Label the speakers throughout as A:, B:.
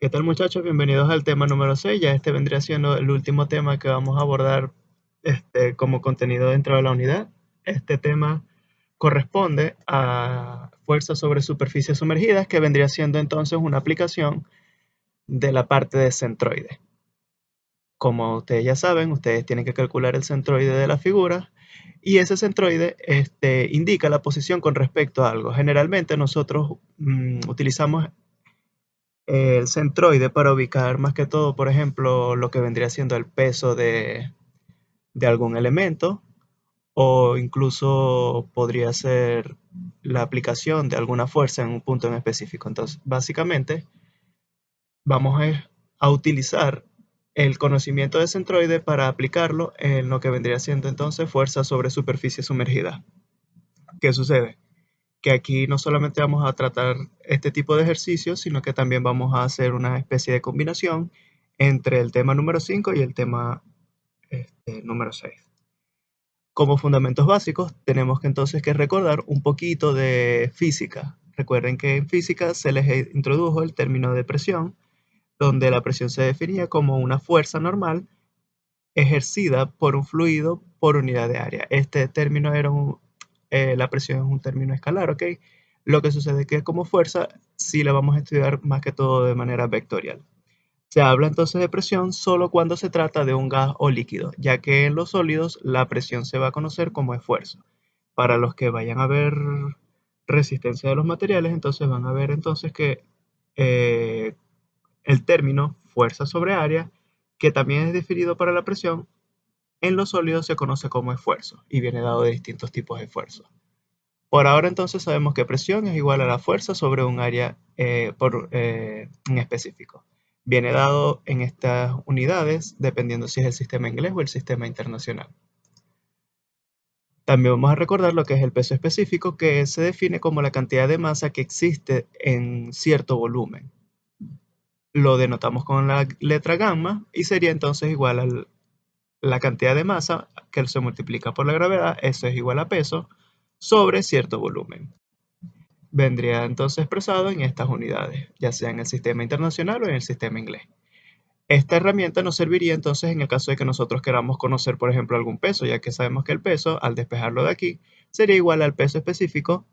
A: ¿Qué tal, muchachos? Bienvenidos al tema número 6. Ya este vendría siendo el último tema que vamos a abordar como contenido dentro de la unidad. Este tema corresponde a fuerzas sobre superficies sumergidas, que vendría siendo entonces una aplicación de la parte de centroide. Como ustedes ya saben, ustedes tienen que calcular el centroide de la figura y ese centroide indica la posición con respecto a algo. Generalmente nosotros utilizamos el centroide para ubicar más que todo, por ejemplo, lo que vendría siendo el peso de algún elemento, o incluso podría ser la aplicación de alguna fuerza en un punto en específico. Entonces, básicamente, vamos a utilizar el conocimiento de centroide para aplicarlo en lo que vendría siendo entonces fuerza sobre superficie sumergida. ¿Qué sucede? Que aquí no solamente vamos a tratar este tipo de ejercicios, sino que también vamos a hacer una especie de combinación entre el tema número 5 y el tema número 6. Como fundamentos básicos, tenemos que entonces que recordar un poquito de física. Recuerden que en física se les introdujo el término de presión, donde la presión se definía como una fuerza normal ejercida por un fluido por unidad de área. Este término la presión es un término escalar, ¿ok? Lo que sucede es que como fuerza sí la vamos a estudiar más que todo de manera vectorial. Se habla entonces de presión solo cuando se trata de un gas o líquido, ya que en los sólidos la presión se va a conocer como esfuerzo. Para los que vayan a ver resistencia de los materiales, entonces van a ver entonces que eh, el término fuerza sobre área, que también es definido para la presión, en los sólidos se conoce como esfuerzo y viene dado de distintos tipos de esfuerzo. Por ahora entonces sabemos que presión es igual a la fuerza sobre un área en específico. Viene dado en estas unidades dependiendo si es el sistema inglés o el sistema internacional. También vamos a recordar lo que es el peso específico, que se define como la cantidad de masa que existe en cierto volumen. Lo denotamos con la letra gamma y sería entonces igual a la cantidad de masa que se multiplica por la gravedad, eso es igual a peso, sobre cierto volumen. Vendría entonces expresado en estas unidades, ya sea en el sistema internacional o en el sistema inglés. Esta herramienta nos serviría entonces en el caso de que nosotros queramos conocer, por ejemplo, algún peso, ya que sabemos que el peso, al despejarlo de aquí, sería igual al peso específico,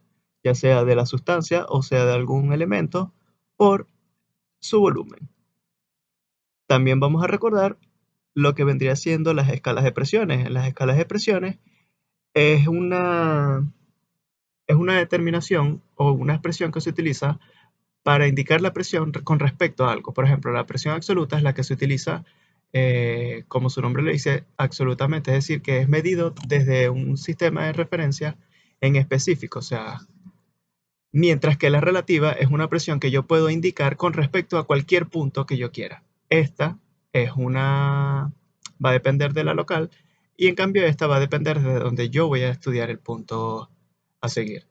A: ya sea de la sustancia o sea de algún elemento, por su volumen. También vamos a recordar lo que vendría siendo las escalas de presiones. En las escalas de presiones es una determinación o una expresión que se utiliza para indicar la presión con respecto a algo. Por ejemplo, la presión absoluta es la que se utiliza, como su nombre le dice, absolutamente, es decir, que es medido desde un sistema de referencia en específico, o sea, mientras que la relativa es una presión que yo puedo indicar con respecto a cualquier punto que yo quiera. Esta va a depender de la local y en cambio esta va a depender de donde yo voy a estudiar el punto a seguir.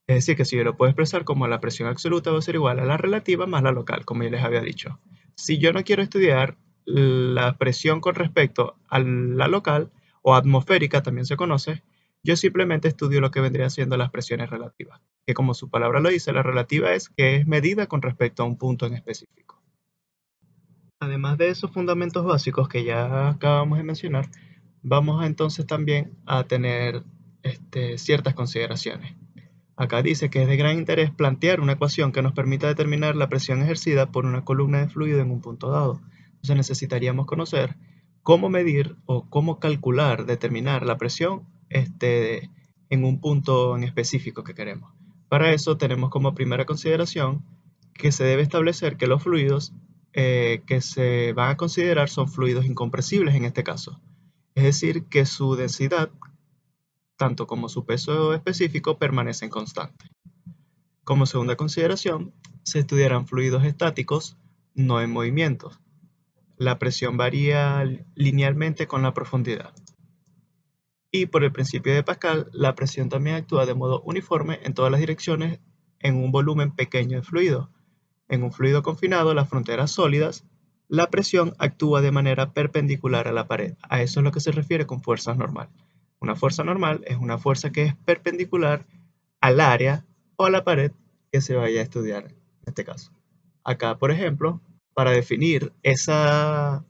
A: Es decir, que si yo lo puedo expresar como la presión absoluta va a ser igual a la relativa más la local, como yo les había dicho. Si yo no quiero estudiar la presión con respecto a la local, o atmosférica también se conoce, yo simplemente estudio lo que vendría siendo las presiones relativas, que como su palabra lo dice, la relativa es que es medida con respecto a un punto en específico. Además de esos fundamentos básicos que ya acabamos de mencionar, vamos entonces también a tener ciertas consideraciones. Acá dice que es de gran interés plantear una ecuación que nos permita determinar la presión ejercida por una columna de fluido en un punto dado. Entonces necesitaríamos conocer cómo medir o cómo calcular, determinar la presión en un punto en específico que queremos. Para eso tenemos como primera consideración que se debe establecer que los fluidos que se van a considerar son fluidos incompresibles en este caso. Es decir, que su densidad, tanto como su peso específico, permanecen constantes. Como segunda consideración, se estudiarán fluidos estáticos, no en movimiento. La presión varía linealmente con la profundidad. Y por el principio de Pascal, la presión también actúa de modo uniforme en todas las direcciones en un volumen pequeño de fluido. En un fluido confinado, las fronteras sólidas, la presión actúa de manera perpendicular a la pared. A eso es lo que se refiere con fuerza normal. Una fuerza normal es una fuerza que es perpendicular al área o a la pared que se vaya a estudiar en este caso. Acá, por ejemplo, para definir esa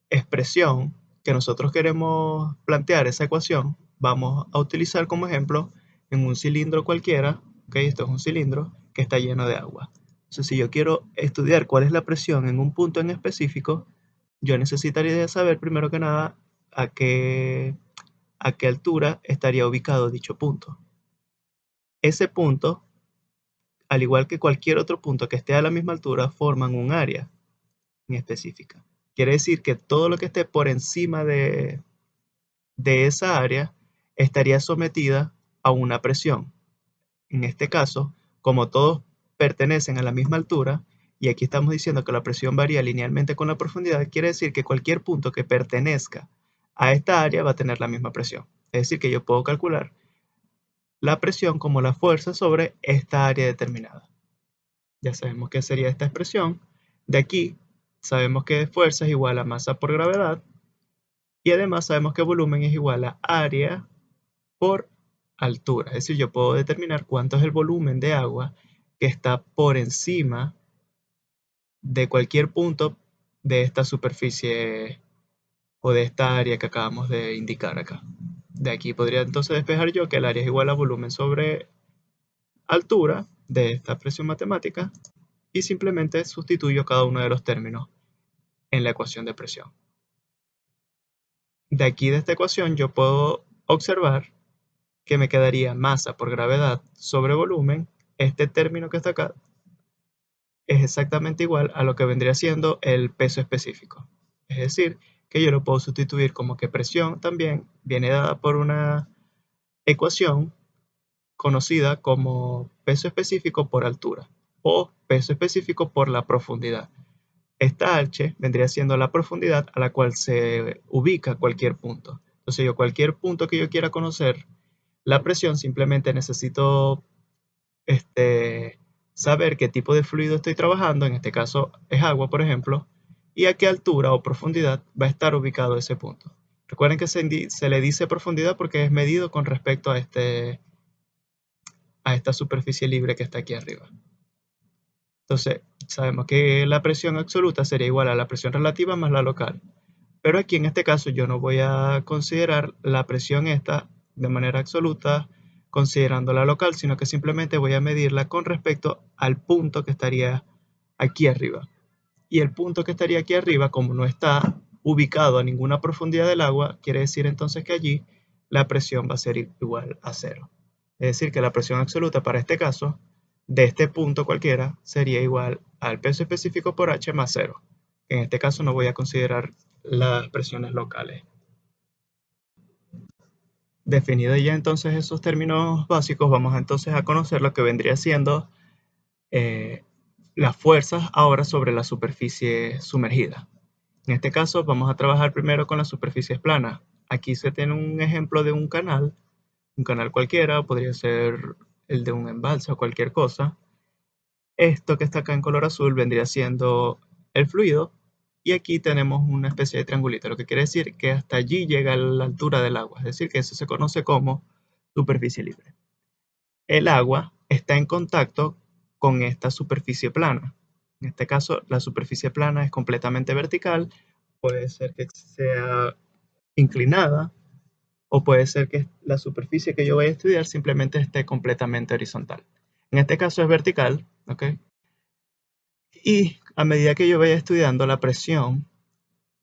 A: expresión que nosotros queremos plantear, esa ecuación, vamos a utilizar como ejemplo en un cilindro cualquiera, ¿ok? Esto es un cilindro que está lleno de agua. Entonces, si yo quiero estudiar cuál es la presión en un punto en específico, yo necesitaría saber primero que nada a qué altura estaría ubicado dicho punto. Ese punto, al igual que cualquier otro punto que esté a la misma altura, forman un área en específica. Quiere decir que todo lo que esté por encima de esa área estaría sometida a una presión. En este caso, como todos pertenecen a la misma altura, y aquí estamos diciendo que la presión varía linealmente con la profundidad, quiere decir que cualquier punto que pertenezca a esta área va a tener la misma presión. Es decir, que yo puedo calcular la presión como la fuerza sobre esta área determinada. Ya sabemos qué sería esta expresión. De aquí sabemos que fuerza es igual a masa por gravedad, y además sabemos que volumen es igual a área por altura. Es decir, yo puedo determinar cuánto es el volumen de agua que está por encima de cualquier punto de esta superficie o de esta área que acabamos de indicar acá. De aquí podría entonces despejar yo que el área es igual a volumen sobre altura de esta expresión matemática, y simplemente sustituyo cada uno de los términos en la ecuación de presión. De aquí de esta ecuación yo puedo observar que me quedaría masa por gravedad sobre volumen. Este término que está acá es exactamente igual a lo que vendría siendo el peso específico. Es decir, que yo lo puedo sustituir como que presión también viene dada por una ecuación conocida como peso específico por altura o peso específico por la profundidad. Esta h vendría siendo la profundidad a la cual se ubica cualquier punto. Entonces yo cualquier punto que yo quiera conocer la presión, simplemente necesito saber qué tipo de fluido estoy trabajando, en este caso es agua, por ejemplo, y a qué altura o profundidad va a estar ubicado ese punto. Recuerden que se le dice profundidad porque es medido con respecto a esta superficie libre que está aquí arriba. Entonces, sabemos que la presión absoluta sería igual a la presión relativa más la local. Pero aquí en este caso yo no voy a considerar la presión esta de manera absoluta considerando la local, sino que simplemente voy a medirla con respecto al punto que estaría aquí arriba. Y el punto que estaría aquí arriba, como no está ubicado a ninguna profundidad del agua, quiere decir entonces que allí la presión va a ser igual a cero. Es decir, que la presión absoluta para este caso, de este punto cualquiera, sería igual al peso específico por H más cero. En este caso no voy a considerar las presiones locales. Definidos ya entonces esos términos básicos, vamos entonces a conocer lo que vendría siendo las fuerzas ahora sobre la superficie sumergida. En este caso vamos a trabajar primero con las superficies planas. Aquí se tiene un ejemplo de un canal cualquiera, podría ser el de un embalse o cualquier cosa. Esto que está acá en color azul vendría siendo el fluido, y aquí tenemos una especie de triangulito, lo que quiere decir que hasta allí llega la altura del agua, es decir, que eso se conoce como superficie libre. El agua está en contacto con esta superficie plana. En este caso, la superficie plana es completamente vertical, puede ser que sea inclinada, o puede ser que la superficie que yo voy a estudiar simplemente esté completamente horizontal. En este caso es vertical, ¿ok? Y a medida que yo vaya estudiando la presión,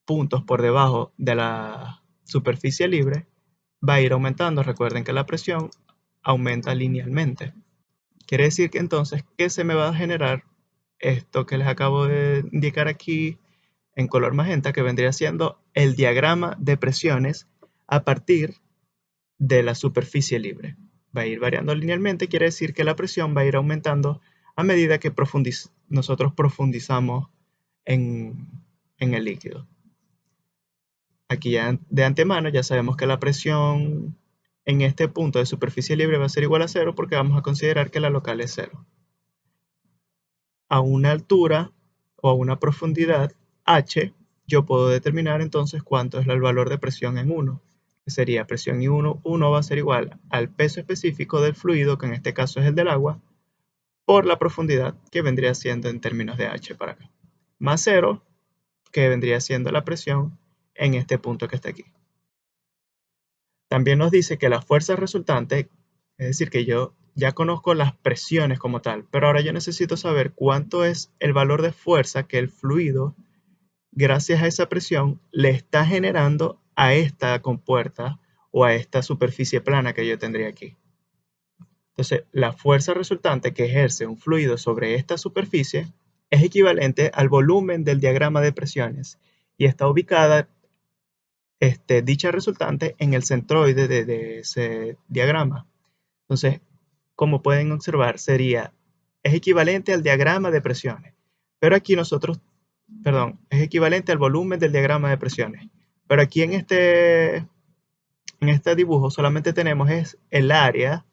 A: puntos por debajo de la superficie libre, va a ir aumentando. Recuerden que la presión aumenta linealmente. Quiere decir que entonces, ¿qué se me va a generar? Esto que les acabo de indicar aquí en color magenta, que vendría siendo el diagrama de presiones a partir de la superficie libre. Va a ir variando linealmente, quiere decir que la presión va a ir aumentando a medida que nosotros profundizamos en el líquido. Aquí ya de antemano ya sabemos que la presión en este punto de superficie libre va a ser igual a cero, porque vamos a considerar que la local es cero. A una altura o a una profundidad h, yo puedo determinar entonces cuánto es el valor de presión en 1, que sería presión en 1 va a ser igual al peso específico del fluido, que en este caso es el del agua, por la profundidad, que vendría siendo en términos de H para acá, más 0, que vendría siendo la presión en este punto que está aquí. También nos dice que la fuerza resultante, es decir, que yo ya conozco las presiones como tal, pero ahora yo necesito saber cuánto es el valor de fuerza que el fluido, gracias a esa presión, le está generando a esta compuerta o a esta superficie plana que yo tendría aquí. Entonces, la fuerza resultante que ejerce un fluido sobre esta superficie es equivalente al volumen del diagrama de presiones y está ubicada dicha resultante en el centroide de ese diagrama. Entonces, como pueden observar, es equivalente al diagrama de presiones. Pero aquí es equivalente al volumen del diagrama de presiones. Pero aquí en este dibujo solamente tenemos es el área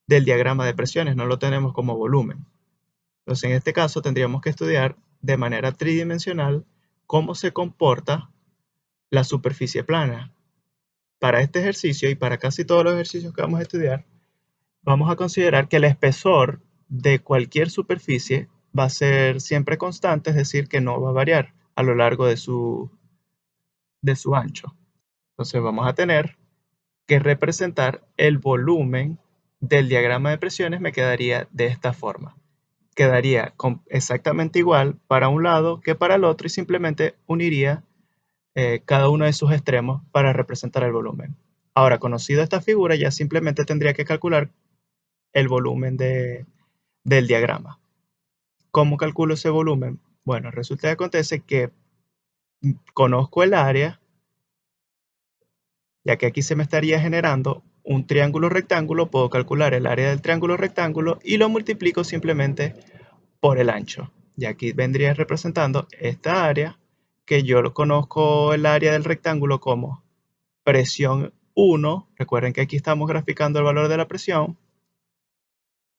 A: del diagrama de presiones, no lo tenemos como volumen. Entonces, en este caso tendríamos que estudiar de manera tridimensional cómo se comporta la superficie plana. Para este ejercicio y para casi todos los ejercicios que vamos a estudiar, vamos a considerar que el espesor de cualquier superficie va a ser siempre constante, es decir, que no va a variar a lo largo de su ancho. Entonces vamos a tener que representar el volumen del diagrama de presiones, me quedaría de esta forma. Quedaría exactamente igual para un lado que para el otro y simplemente uniría cada uno de sus extremos para representar el volumen. Ahora, conocido esta figura, ya simplemente tendría que calcular el volumen del diagrama. ¿Cómo calculo ese volumen? Bueno, resulta que acontece que conozco el área, ya que aquí se me estaría generando un triángulo rectángulo, puedo calcular el área del triángulo rectángulo y lo multiplico simplemente por el ancho. Y aquí vendría representando esta área, que yo lo conozco el área del rectángulo como presión 1, recuerden que aquí estamos graficando el valor de la presión,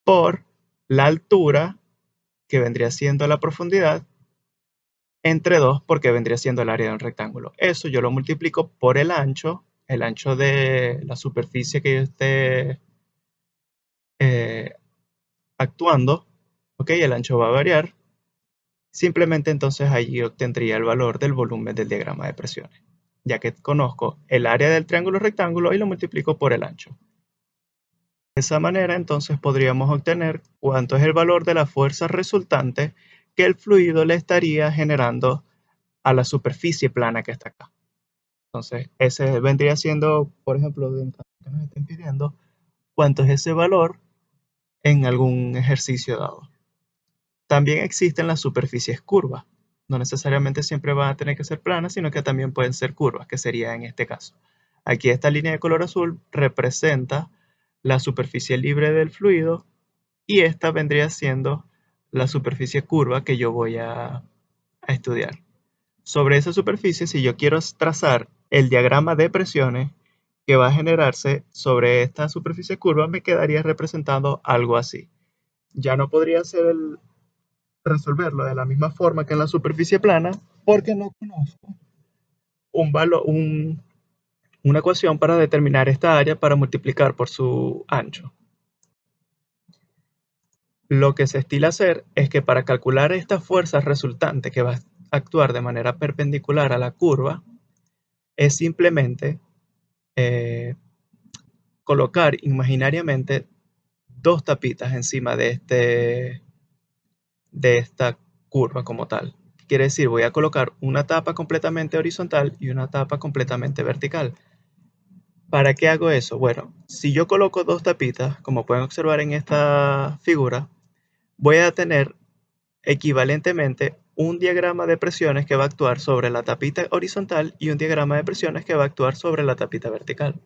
A: por la altura, que vendría siendo la profundidad, entre 2, porque vendría siendo el área de un rectángulo. Eso yo lo multiplico por el ancho de la superficie que yo esté actuando, ¿ok? El ancho va a variar. Simplemente entonces allí obtendría el valor del volumen del diagrama de presiones, ya que conozco el área del triángulo rectángulo y lo multiplico por el ancho. De esa manera entonces podríamos obtener cuánto es el valor de la fuerza resultante que el fluido le estaría generando a la superficie plana que está acá. Entonces, ese vendría siendo, por ejemplo, de un caso que nos estén pidiendo, cuánto es ese valor en algún ejercicio dado. También existen las superficies curvas. No necesariamente siempre van a tener que ser planas, sino que también pueden ser curvas, que sería en este caso. Aquí esta línea de color azul representa la superficie libre del fluido y esta vendría siendo la superficie curva que yo voy a estudiar. Sobre esa superficie, si yo quiero trazar el diagrama de presiones que va a generarse sobre esta superficie curva, me quedaría representando algo así. Ya no podría resolverlo de la misma forma que en la superficie plana porque no conozco una ecuación para determinar esta área para multiplicar por su ancho. Lo que se estila hacer es que para calcular esta fuerza resultante que va a actuar de manera perpendicular a la curva, es simplemente colocar imaginariamente dos tapitas encima de esta curva como tal. Quiere decir, voy a colocar una tapa completamente horizontal y una tapa completamente vertical. ¿Para qué hago eso? Bueno, si yo coloco dos tapitas, como pueden observar en esta figura, voy a tener equivalentemente un diagrama de presiones que va a actuar sobre la tapita horizontal y un diagrama de presiones que va a actuar sobre la tapita vertical.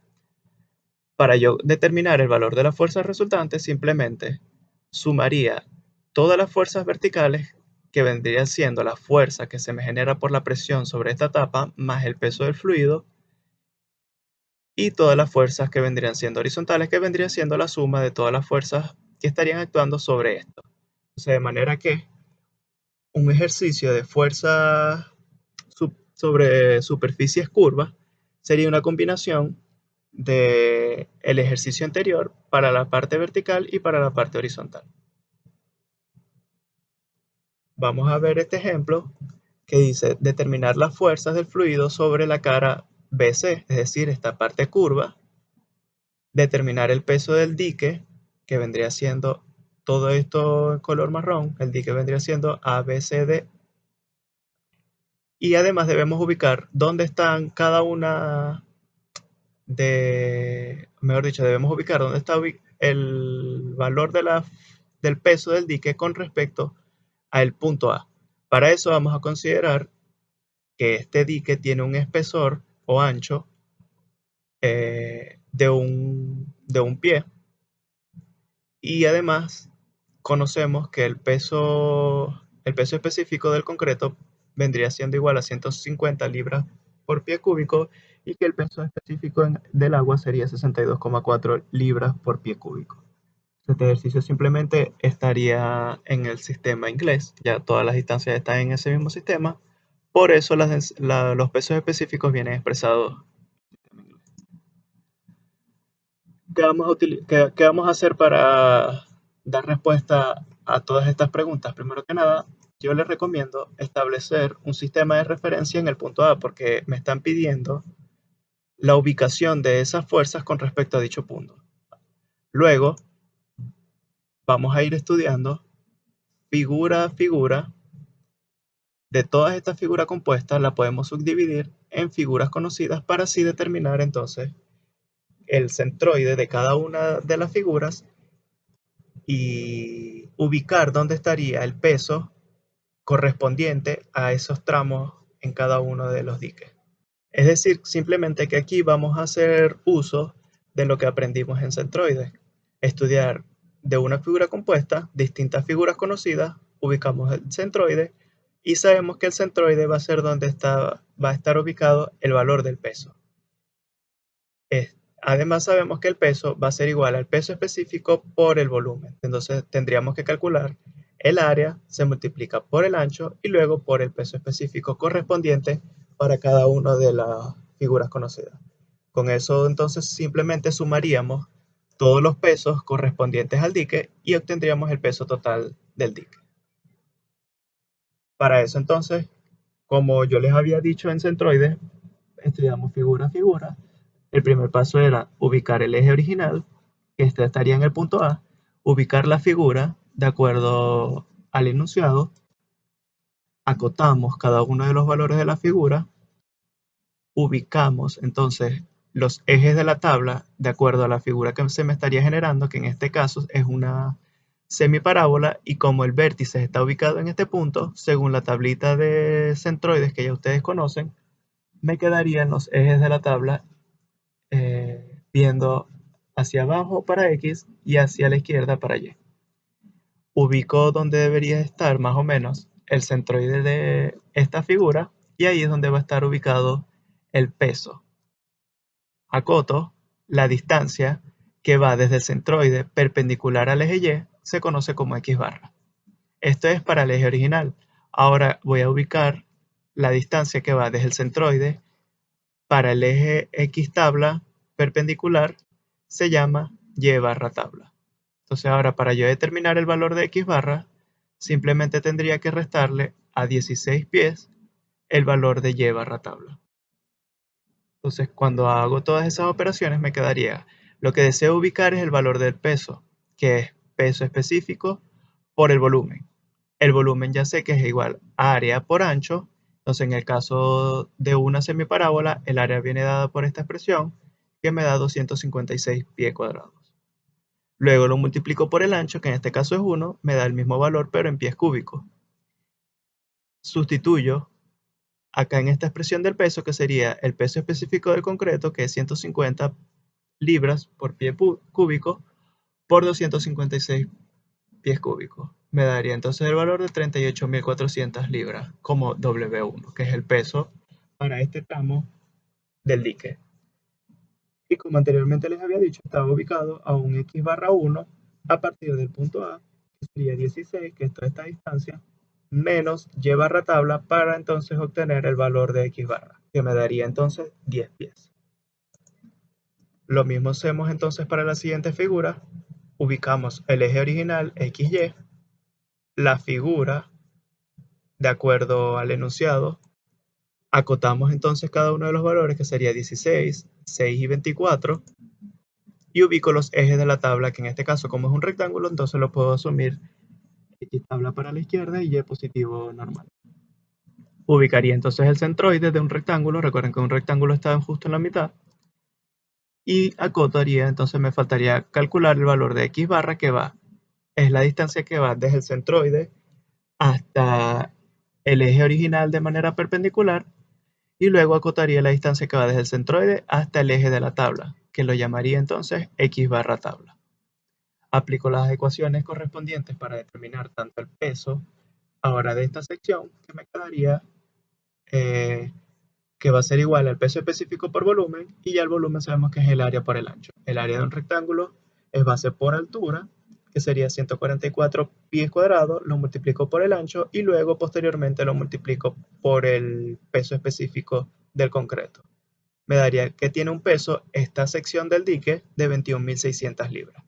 A: Para yo determinar el valor de la fuerza resultante, simplemente sumaría todas las fuerzas verticales, que vendría siendo la fuerza que se me genera por la presión sobre esta tapa, más el peso del fluido, y todas las fuerzas que vendrían siendo horizontales, que vendría siendo la suma de todas las fuerzas que estarían actuando sobre esto. O sea, de manera que un ejercicio de fuerza sobre superficies curvas sería una combinación de el ejercicio anterior para la parte vertical y para la parte horizontal. Vamos a ver este ejemplo que dice determinar las fuerzas del fluido sobre la cara BC, es decir, esta parte curva, determinar el peso del dique, que vendría siendo todo esto en color marrón, el dique vendría siendo ABCD, y además debemos ubicar dónde están cada una mejor dicho, debemos ubicar dónde está el valor del peso del dique con respecto al punto A. Para eso vamos a considerar que este dique tiene un espesor o ancho de un pie, y además conocemos que el peso específico del concreto vendría siendo igual a 150 libras por pie cúbico, y que el peso específico del agua sería 62,4 libras por pie cúbico. Este ejercicio simplemente estaría en el sistema inglés, ya todas las distancias están en ese mismo sistema, por eso los pesos específicos vienen expresados. ¿Qué vamos a hacer para dar respuesta a todas estas preguntas? Primero que nada, yo les recomiendo establecer un sistema de referencia en el punto A, porque me están pidiendo la ubicación de esas fuerzas con respecto a dicho punto. Luego, vamos a ir estudiando figura a figura. De todas estas figuras compuestas, la podemos subdividir en figuras conocidas para así determinar entonces el centroide de cada una de las figuras y ubicar dónde estaría el peso correspondiente a esos tramos en cada uno de los diques. Es decir, simplemente que aquí vamos a hacer uso de lo que aprendimos en centroides. Estudiar de una figura compuesta, distintas figuras conocidas, ubicamos el centroide y sabemos que el centroide va a ser donde va a estar ubicado el valor del peso. Además sabemos que el peso va a ser igual al peso específico por el volumen. Entonces tendríamos que calcular el área, se multiplica por el ancho y luego por el peso específico correspondiente para cada una de las figuras conocidas. Con eso entonces simplemente sumaríamos todos los pesos correspondientes al dique y obtendríamos el peso total del dique. Para eso entonces, como yo les había dicho en centroides, estudiamos figura a figura. El primer paso era ubicar el eje original, que este estaría en el punto A, ubicar la figura de acuerdo al enunciado, acotamos cada uno de los valores de la figura, ubicamos entonces los ejes de la tabla de acuerdo a la figura que se me estaría generando, que en este caso es una semiparábola, y como el vértice está ubicado en este punto, según la tablita de centroides que ya ustedes conocen, me quedarían los ejes de la tabla viendo hacia abajo para X y hacia la izquierda para Y. Ubico donde debería estar más o menos el centroide de esta figura y ahí es donde va a estar ubicado el peso. Acoto la distancia que va desde el centroide perpendicular al eje Y, se conoce como X barra. Esto es para el eje original. Ahora voy a ubicar la distancia que va desde el centroide para el eje X tabla perpendicular, se llama Y barra tabla. Entonces ahora para yo determinar el valor de X barra, simplemente tendría que restarle a 16 pies el valor de Y barra tabla. Entonces cuando hago todas esas operaciones me quedaría, lo que deseo ubicar es el valor del peso, que es peso específico por el volumen. El volumen ya sé que es igual a área por ancho. Entonces en el caso de una semiparábola, el área viene dada por esta expresión que me da 256 pies cuadrados. Luego lo multiplico por el ancho, que en este caso es 1, me da el mismo valor pero en pies cúbicos. Sustituyo acá en esta expresión del peso, que sería el peso específico del concreto, que es 150 libras por pie cúbico, por 256 pies cúbicos. Me daría entonces el valor de 38.400 libras como W1, que es el peso para este tramo del dique. Y como anteriormente les había dicho, estaba ubicado a un X barra 1 a partir del punto A, que sería 16, que es toda esta distancia, menos Y barra tabla, para entonces obtener el valor de X barra, que me daría entonces 10 pies. Lo mismo hacemos entonces para la siguiente figura. Ubicamos el eje original XY, la figura de acuerdo al enunciado, acotamos entonces cada uno de los valores, que sería 16, 6 y 24, y ubico los ejes de la tabla, que en este caso, como es un rectángulo, entonces lo puedo asumir X tabla para la izquierda y Y positivo normal. Ubicaría entonces el centroide de un rectángulo, recuerden que un rectángulo está justo en la mitad, y acotaría, entonces me faltaría calcular el valor de X barra, que es la distancia que va desde el centroide hasta el eje original de manera perpendicular, y luego acotaría la distancia que va desde el centroide hasta el eje de la tabla, que lo llamaría entonces X barra tabla. Aplico las ecuaciones correspondientes para determinar tanto el peso ahora de esta sección, que me quedaría que va a ser igual al peso específico por volumen, y ya el volumen sabemos que es el área por el ancho. El área de un rectángulo es base por altura, que sería 144 pies cuadrados, lo multiplico por el ancho y luego posteriormente lo multiplico por el peso específico del concreto. Me daría que tiene un peso esta sección del dique de 21.600 libras.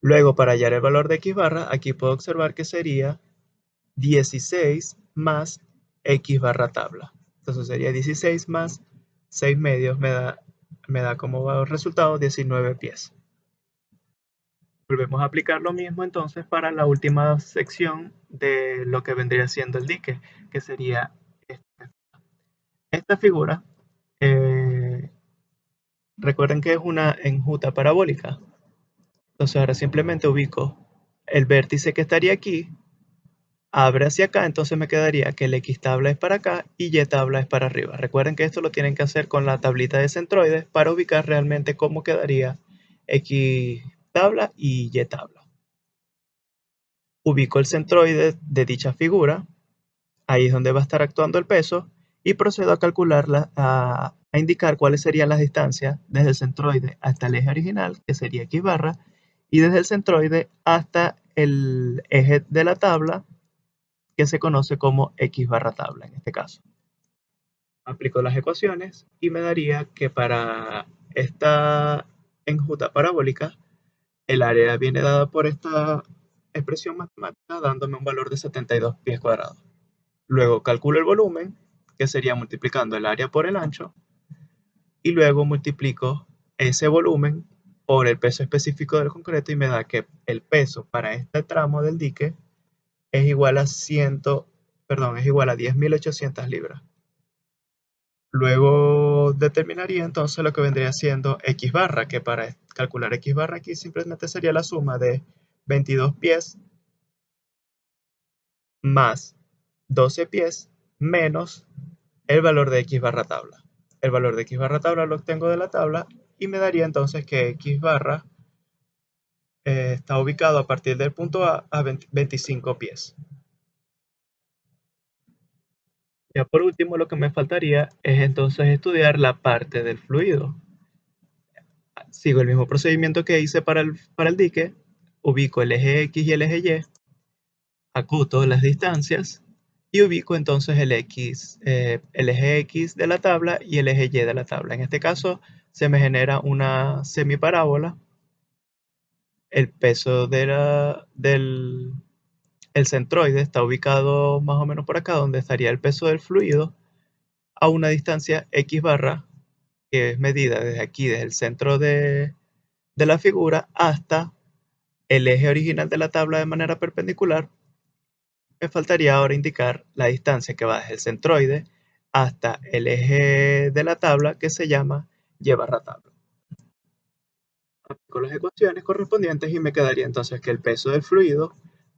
A: Luego, para hallar el valor de X barra, aquí puedo observar que sería 16 más X barra tabla. Entonces sería 16 más 6 medios, me da como resultado 19 pies. Volvemos a aplicar lo mismo entonces para la última sección de lo que vendría siendo el dique, que sería esta figura. Recuerden que es una enjuta parabólica. Entonces ahora simplemente ubico el vértice que estaría aquí, abre hacia acá, entonces me quedaría que el X tabla es para acá y Y tabla es para arriba. Recuerden que esto lo tienen que hacer con la tablita de centroides para ubicar realmente cómo quedaría X tabla y Y tabla. Ubico el centroide de dicha figura, ahí es donde va a estar actuando el peso, y procedo a calcularla, a indicar cuáles serían las distancias desde el centroide hasta el eje original, que sería X barra, y desde el centroide hasta el eje de la tabla, que se conoce como X barra tabla en este caso. Aplico las ecuaciones y me daría que para esta enjuta parabólica, el área viene dada por esta expresión matemática, dándome un valor de 72 pies cuadrados. Luego calculo el volumen, que sería multiplicando el área por el ancho, y luego multiplico ese volumen por el peso específico del concreto, y me da que el peso para este tramo del dique es igual a 10.800 libras. Luego determinaría entonces lo que vendría siendo X barra, que para calcular X barra aquí simplemente sería la suma de 22 pies más 12 pies menos el valor de X barra tabla. El valor de X barra tabla lo obtengo de la tabla y me daría entonces que X barra está ubicado a partir del punto a 25 pies. Ya por último, lo que me faltaría es entonces estudiar la parte del fluido. Sigo el mismo procedimiento que hice para el dique, ubico el eje X y el eje Y, acoto las distancias y ubico entonces el eje X de la tabla y el eje Y de la tabla. En este caso se me genera una semiparábola. El peso el centroide está ubicado más o menos por acá, donde estaría el peso del fluido, a una distancia X barra, que es medida desde aquí, desde el centro de la figura hasta el eje original de la tabla de manera perpendicular. Me faltaría ahora indicar la distancia que va desde el centroide hasta el eje de la tabla, que se llama Y barra tabla. Aplico las ecuaciones correspondientes y me quedaría entonces que el peso del fluido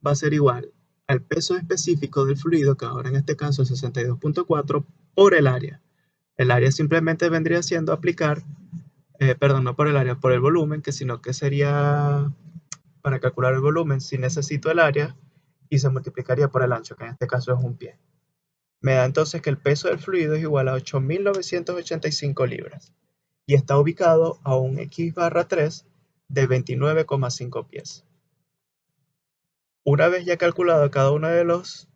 A: va a ser igual al peso específico del fluido, que ahora en este caso es 62.4, por el área. El área simplemente vendría siendo aplicar, perdón, no por el área, por el volumen, que sino que sería para calcular el volumen si necesito el área, y se multiplicaría por el ancho, que en este caso es un pie. Me da entonces que el peso del fluido es igual a 8.985 libras y está ubicado a un X barra 3 de 29,5 pies. Una vez ya calculado cada uno de los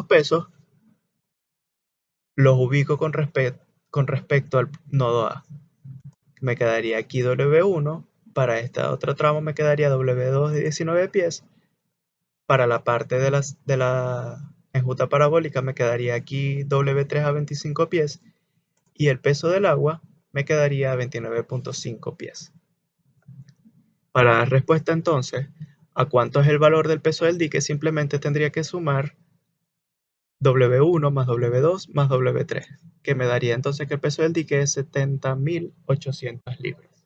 A: pesos, los ubico con respecto al nodo A. Me quedaría aquí W1, para esta otra tramo me quedaría W2 de 19 pies, Para la parte de la enjuta parabólica me quedaría aquí W3 a 25 pies y el peso del agua me quedaría a 29.5 pies. Para dar respuesta entonces a cuánto es el valor del peso del dique, simplemente tendría que sumar W1 más W2 más W3, que me daría entonces que el peso del dique es 70.800 libras.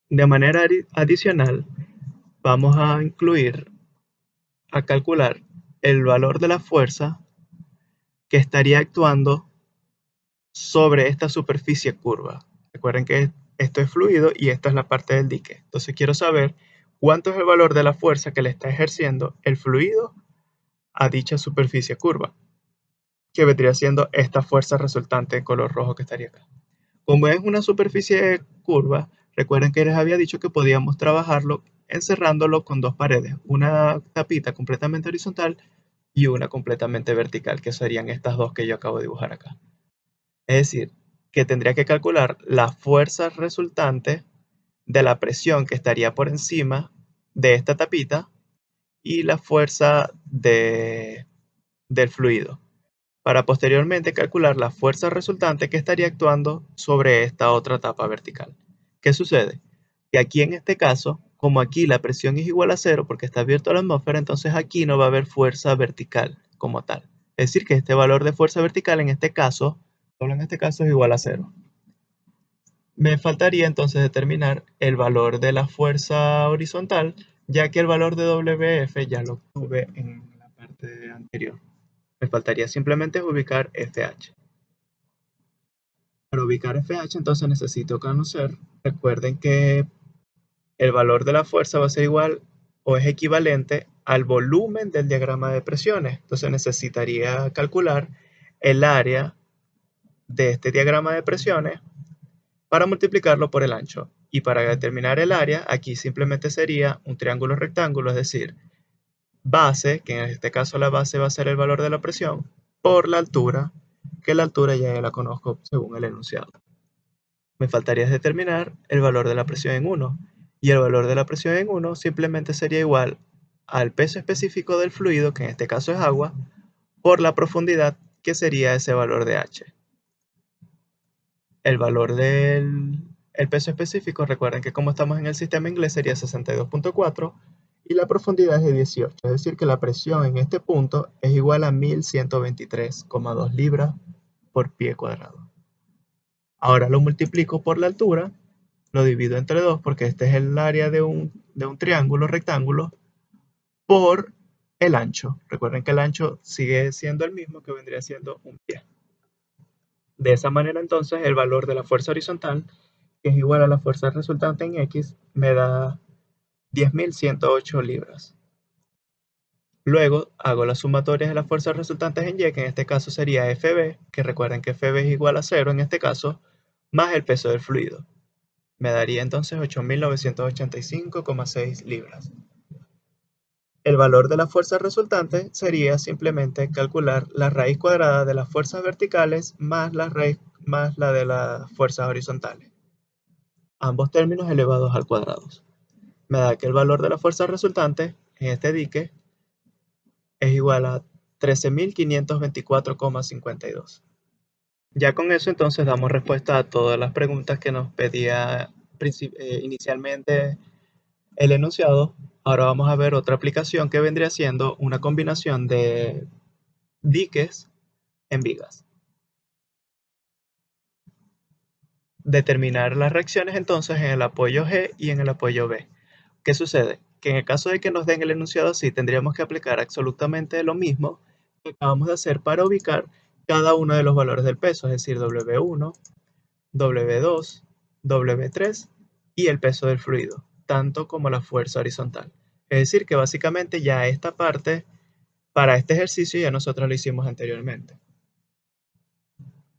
A: De manera adicional, vamos a incluir, a calcular el valor de la fuerza que estaría actuando sobre esta superficie curva. Recuerden que esto es fluido y esta es la parte del dique. Entonces quiero saber cuánto es el valor de la fuerza que le está ejerciendo el fluido a dicha superficie curva, que vendría siendo esta fuerza resultante en color rojo que estaría acá. Como es una superficie curva, recuerden que les había dicho que podíamos trabajarlo encerrándolo con dos paredes, una tapita completamente horizontal y una completamente vertical, que serían estas dos que yo acabo de dibujar acá. Es decir, que tendría que calcular la fuerza resultante de la presión que estaría por encima de esta tapita y la fuerza del fluido, para posteriormente calcular la fuerza resultante que estaría actuando sobre esta otra tapa vertical. ¿Qué sucede? Que aquí en este caso, como aquí la presión es igual a cero porque está abierto a la atmósfera, entonces aquí no va a haber fuerza vertical como tal. Es decir, que este valor de fuerza vertical en este caso, solo en este caso es igual a cero. Me faltaría entonces determinar el valor de la fuerza horizontal, ya que el valor de WF ya lo obtuve en la parte anterior. Me faltaría simplemente ubicar FH. Para ubicar FH entonces necesito conocer, recuerden que el valor de la fuerza va a ser igual o es equivalente al volumen del diagrama de presiones. Entonces necesitaría calcular el área de este diagrama de presiones para multiplicarlo por el ancho. Y para determinar el área, aquí simplemente sería un triángulo rectángulo, es decir, base, que en este caso la base va a ser el valor de la presión, por la altura, que la altura ya la conozco según el enunciado. Me faltaría determinar el valor de la presión en 1, y el valor de la presión en 1 simplemente sería igual al peso específico del fluido, que en este caso es agua, por la profundidad, que sería ese valor de H. El valor del peso específico, recuerden que como estamos en el sistema inglés sería 62.4 y la profundidad es de 18, es decir que la presión en este punto es igual a 1123,2 libras por pie cuadrado. Ahora lo multiplico por la altura, lo divido entre 2 porque este es el área de un triángulo rectángulo por el ancho. Recuerden que el ancho sigue siendo el mismo, que vendría siendo un pie. De esa manera entonces el valor de la fuerza horizontal, que es igual a la fuerza resultante en X, me da 10.108 libras. Luego hago las sumatorias de las fuerzas resultantes en Y, que en este caso sería FB, que recuerden que FB es igual a 0 en este caso, más el peso del fluido. Me daría entonces 8.985,6 libras. El valor de la fuerza resultante sería simplemente calcular la raíz cuadrada de las fuerzas verticales más la de las fuerzas horizontales, ambos términos elevados al cuadrado. Me da que el valor de la fuerza resultante en este dique es igual a 13.524,52. Ya con eso entonces damos respuesta a todas las preguntas que nos pedía inicialmente el enunciado. Ahora vamos a ver otra aplicación que vendría siendo una combinación de diques en vigas. Determinar las reacciones entonces en el apoyo G y en el apoyo B. ¿Qué sucede? Que en el caso de que nos den el enunciado así, tendríamos que aplicar absolutamente lo mismo que acabamos de hacer para ubicar cada uno de los valores del peso, es decir, W1, W2, W3 y el peso del fluido, tanto como la fuerza horizontal. Es decir, que básicamente ya esta parte, para este ejercicio ya nosotros lo hicimos anteriormente.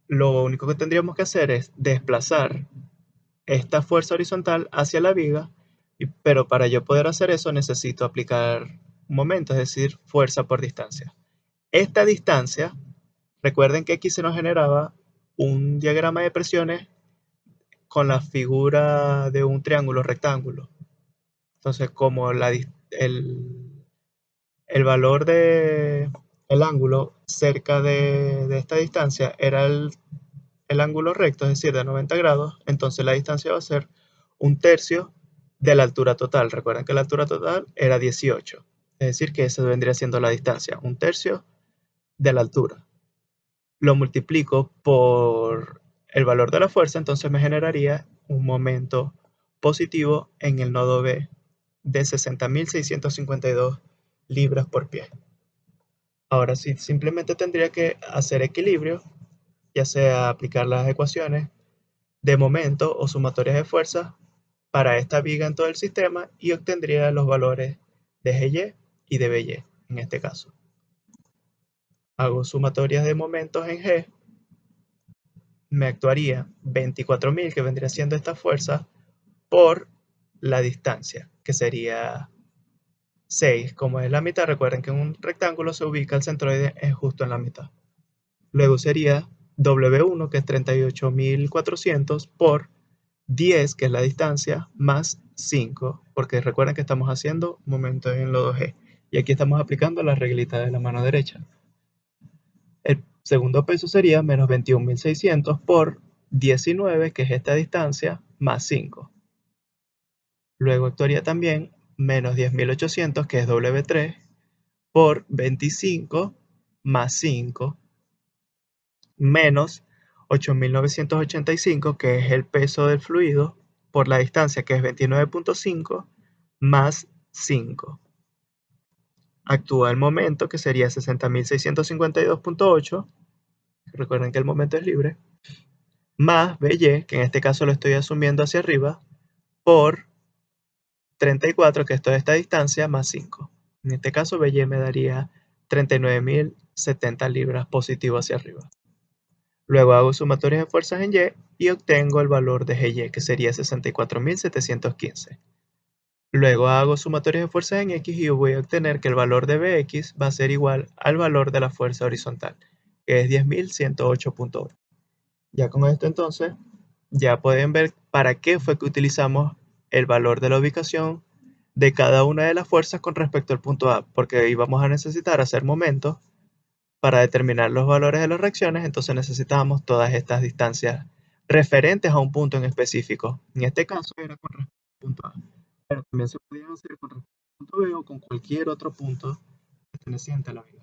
A: Lo único que tendríamos que hacer es desplazar esta fuerza horizontal hacia la viga, pero para yo poder hacer eso necesito aplicar un momento, es decir, fuerza por distancia. Esta distancia, recuerden que aquí se nos generaba un diagrama de presiones con la figura de un triángulo rectángulo. Entonces, como el valor de el ángulo cerca de esta distancia era el ángulo recto, es decir, de 90 grados, entonces la distancia va a ser un tercio de la altura total. Recuerden que la altura total era 18, es decir, que esa vendría siendo la distancia, un tercio de la altura. Lo multiplico por el valor de la fuerza, entonces me generaría un momento positivo en el nodo B de 60.652 libras por pie. Ahora sí, simplemente tendría que hacer equilibrio, ya sea aplicar las ecuaciones de momento o sumatorias de fuerza para esta viga en todo el sistema y obtendría los valores de GY y de BY en este caso. Hago sumatorias de momentos en G, me actuaría 24.000, que vendría siendo esta fuerza, por la distancia, que sería 6. Como es la mitad, recuerden que en un rectángulo se ubica el centroide justo en la mitad. Luego sería W1, que es 38.400, por 10, que es la distancia, más 5, porque recuerden que estamos haciendo momentos en los 2G. Y aquí estamos aplicando la reglita de la mano derecha. El segundo peso sería menos 21.600 por 19, que es esta distancia, más 5. Luego actuaría también menos 10.800, que es W3, por 25 más 5, menos 8.985, que es el peso del fluido, por la distancia, que es 29.5, más 5. Actúa el momento, que sería 60.652.8. Recuerden que el momento es libre, más BY, que en este caso lo estoy asumiendo hacia arriba, por 34, que es toda esta distancia, más 5. En este caso, BY me daría 39.070 libras positivo hacia arriba. Luego hago sumatorias de fuerzas en Y y obtengo el valor de GY, que sería 64.715. Luego hago sumatorias de fuerzas en X y voy a obtener que el valor de Bx va a ser igual al valor de la fuerza horizontal, que es 10.108.8. Ya con esto entonces, ya pueden ver para qué fue que utilizamos el valor de la ubicación de cada una de las fuerzas con respecto al punto A, porque íbamos a necesitar hacer momentos para determinar los valores de las reacciones, entonces necesitábamos todas estas distancias referentes a un punto en específico. En este caso era con respecto al punto A, pero también se podía hacer con respecto al punto B o con cualquier otro punto perteneciente a la viga.